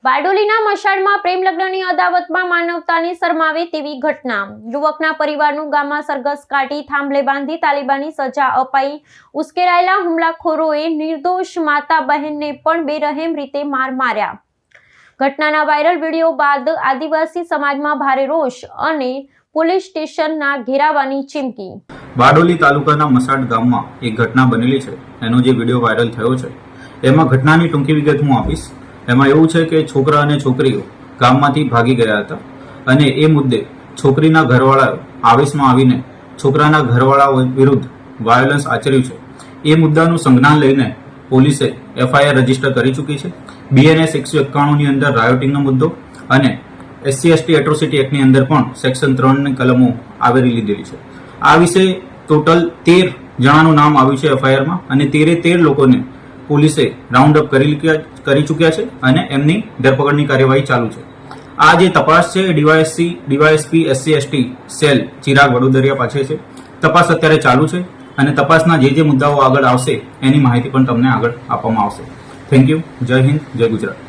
બારડોલીના મશાળમાં પ્રેમ લગ્નની અદાવતમાં માનવતાને શરમાવે તેવી ઘટના। યુવકના પરિવારનું ગામમાં સરઘસ કાઢી થાંભલે બાંધી તાલિબાની સજા અપાઈ। ઉશ્કેરાયેલા હુમલાખોરોએ નિર્દોષ માતા બહેનને પણ બેરહેમ રીતે માર માર્યા। ઘટનાના વાયરલ વિડીયો બાદ આદિવાસી સમાજમાં ભારે રોષ અને પોલીસ સ્ટેશનના ઘેરાવાની ચીમકી। બારડોલી તાલુકાના મસાડ ગામમાં એક ઘટના બનેલી છે। એનો જે વિડીયો વાયરલ થયો છે એમાં ઘટનાની ટૂંકી વિગત હું આપીશ। એમાં એવું છે કે છોકરા અને છોકરીઓ ગામમાંથી ભાગી ગયા હતા અને એ મુદ્દે છોકરીના ઘરવાળાએ આવેશમાં આવીને છોકરાના ઘરવાળાઓ વિરુદ્ધ વાયોલન્સ આચર્યું છે। એ મુદ્દાનું સંજ્ઞાન લઈને પોલીસે એફઆઈઆર રજીસ્ટર કરી ચૂકી છે। બીએનએસ 191 ની અંદર રાયોટિંગનો મુદ્દો અને SC/ST એટ્રોસિટી એક્ટની અંદર પણ સેક્શન 3 ની કલમો આવરી લીધેલી છે। આ વિશે ટોટલ 13 જણાનું નામ આવ્યું છે એફઆઈઆરમાં અને 13 લોકોને પોલીસે રાઉન્ડ અપ કરી ચૂક્યા છે અને એમની ધરપકડની કાર્યવાહી ચાલુ છે। આ જે તપાસ છે DYSP SC/ST cell Chirag Vadodariya પાસે છે। તપાસ અત્યારે ચાલુ છે અને તપાસના જે મુદ્દાઓ આગળ આવશે એની માહિતી પણ તમને આગળ આપવામાં આવશે। Thank you. જય હિન્દ, જય ગુજરાત।